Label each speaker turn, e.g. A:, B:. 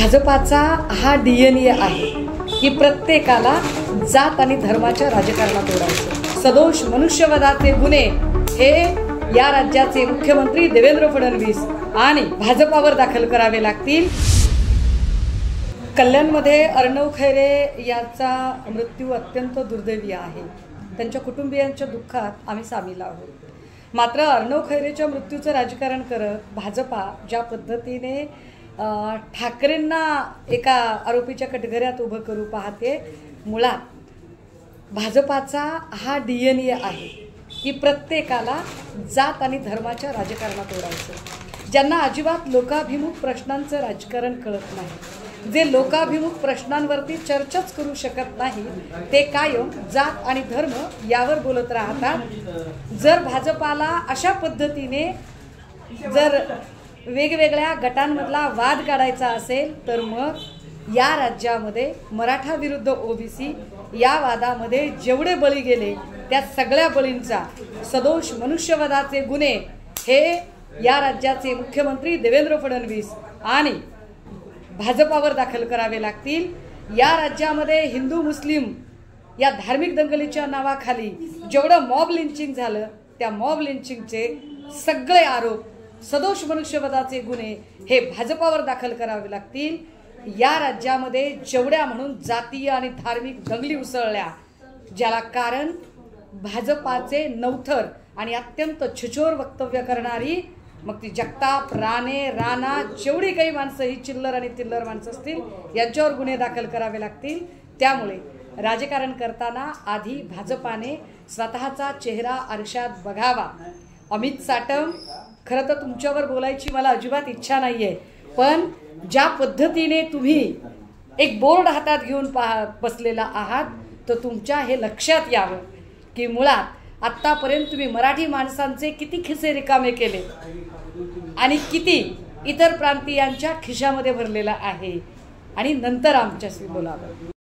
A: भाजपाचा हा डीएनए आहे की प्रत्येकाला जात आणि धर्माच्या राजकारणात ओढायचं। सदोष मनुष्यवधाचे गुन्हे हे या राज्याचे मुख्यमंत्री देवेंद्र फडणवीस आणि भाजपावर दाखल करावे लागतील। कल्याणमध्ये अर्णव खैरे याचा मृत्यू अत्यंत दुर्दैवी आहे। त्यांच्या कुटुंबियांच्या दुःखात आम्ही सामील आहोत। मात्र अर्णव खैरेच्या मृत्यूचं राजकारण करत भाजपा ज्या पद्धतीने ठाकरेंना एका आरोपीच्या कटघऱ्यात उभं करू पाहते, मुळात भाजपाचा हा डीएनए आहे की प्रत्येकाला जात आणि धर्माच्या राजकारणात ओढायचं। ज्यांना अजिबात लोकाभिमुख प्रश्नांचं राजकारण कळत नाही, जे लोकाभिमुख प्रश्नांवरती चर्चाच करू शकत नाही, ते कायम जात आणि धर्म यावर बोलत राहतात। जर भाजपाला अशा पद्धतीने जर वेगवेगळ्या गटांमधला वाद काढायचा असेल तर मग या राज्यामध्ये मराठा विरुद्ध ओबीसी या वादामध्ये जेवढे बळी गेले त्या सगळ्या बळींचा सदोष मनुष्यवधाचे गुन्हे हे या राज्याचे मुख्यमंत्री देवेंद्र फडणवीस आणि भाजपावर दाखल करावे लागतील। या राज्यामध्ये हिंदू मुस्लिम या धार्मिक दंगलीच्या नावाखाली जेवढं मॉब लिंचिंग झालं त्या मॉब लिंचिंगचे सगळे आरोप सदोष मनुष्यवधाचे गुन्हे हे भाजपावर दाखल करावे लागतील। या राज्यामध्ये जेवढ्या म्हणून जातीय आणि धार्मिक दंगली उसळल्या, ज्याला कारण भाजपाचे नवथर आणि अत्यंत छिछोर वक्तव्य करणारी, मग ती जगताप, राणे, राणा, जेवढी काही माणसं ही चिल्लर आणि तिल्लर माणसं असतील यांच्यावर गुन्हे दाखल करावे लागतील। त्यामुळे राजकारण करताना आधी भाजपाने स्वतःचा चेहरा आरशात बघावा। अमित साटम, खरं तर तुमच्यावर बोलायची मला अजिबात इच्छा नाहीये, पण ज्या पद्धतीने तुम्ही एक बोर्ड हातात घेऊन बसलेला आहात तर तुमच्या हे लक्षात यावं की मुळात आत्तापर्यंत तुम्ही मराठी माणसांचे किती खिसे रिकामे केले आणि किती इतर प्रांतीयांच्या खिशामध्ये भरलेला आहे, आणि नंतर आमच्याशी बोलावं।